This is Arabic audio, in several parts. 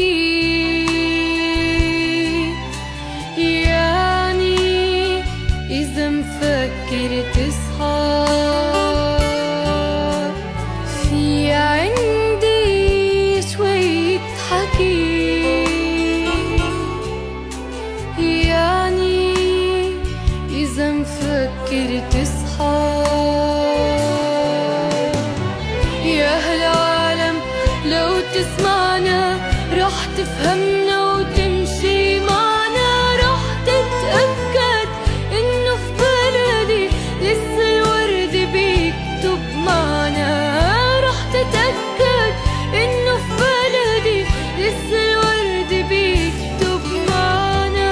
تحكي، يعني إذا مفكر تصحى في عندي شوية حكي، يعني إذا مفكر تصحى. يا هالعالم لو تسمعنا رح تفهمنا وتمشي معنا، رح تتأكد إنه في بلدي لسه الورد بيكتب معنا، رح تتأكد إنه في بلدي لسه الورد بيكتب معنا.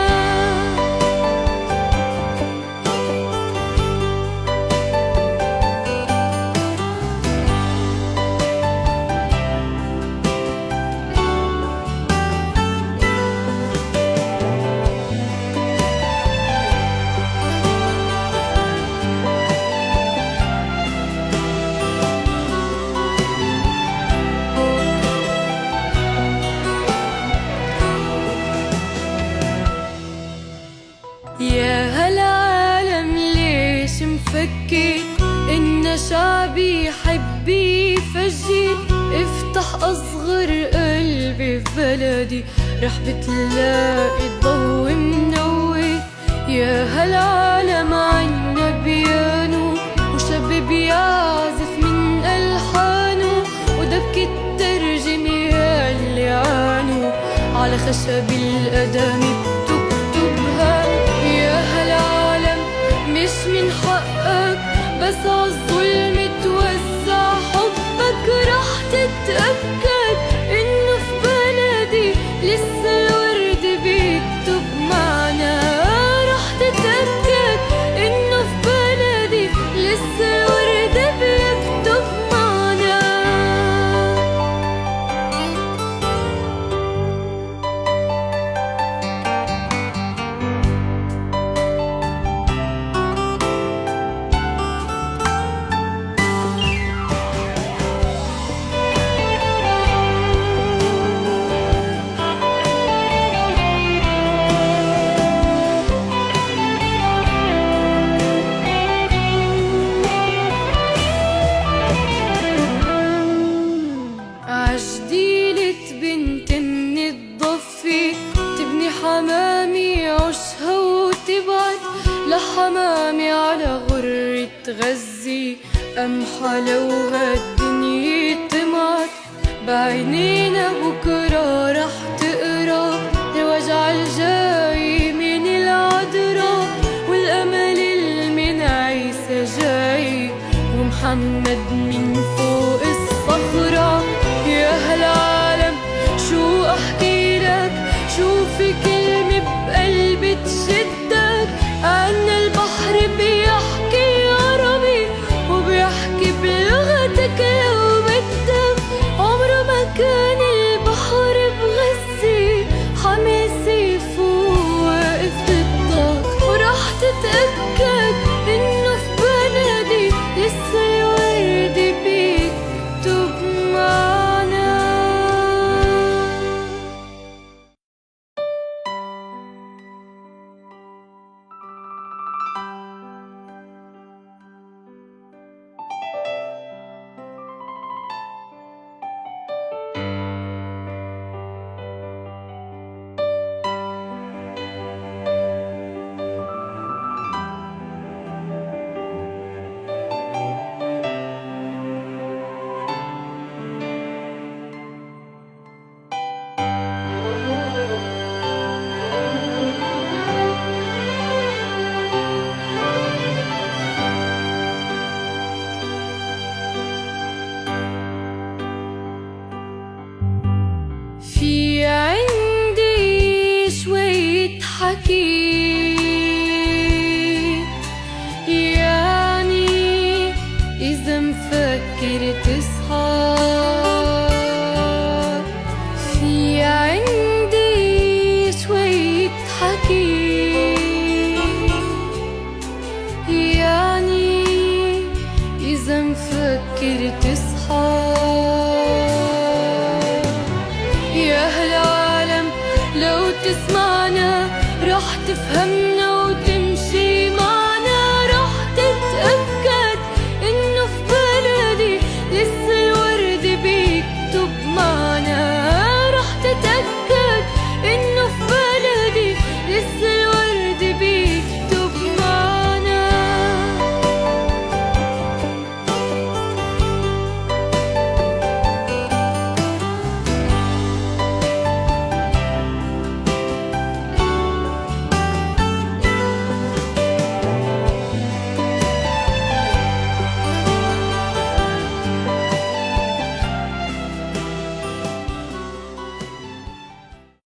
يا هالعالم ليش مفكر إن شعبي يحب يفجر؟ افتح أصغر قلبي في بلدي رح بتلاقي الضوء منور. يا هالعالم عنا بيانو وشاب بيعزف من ألحانه، ودبكة ترجمة اللي عانوا على خشب القدم بتكتبها. يا هالعالم مش من حقك بس عالظلم توزع حبك، رح تتأكد إنه في بلدي لسه الورد بيكتب معنا، رح تتأكد إنه في بلدي لسه الورد بيكتب معنا. عجديلة بنت من الضفة تبني حمامي عشها وتبعت لحمامي على غرة غزة، قمحة لو هالدنيا طمعت بعينينا بكرة رح تقرا الوجع الجاي من العذراء، والأمل المن عيسى جاي ومحمد من فوق الصخرة. يا هالعالم شو أحكي لك، شو في كلمة بقلبي تشدك؟ عنا البحر بيحكي عربي وبيحكي بلغتك لو بدك، عمره ما كان البحر بغزة حماسي يفوق واقف ضدك، ورح تتأكد إنه في بلدي لسه الورد بيكتب معنا. في عندي شوية حكي، يعني إذا مفكر تصحى في عندي شوية حكي، يعني إذا مفكر تصحى. يا هلا تفهمنا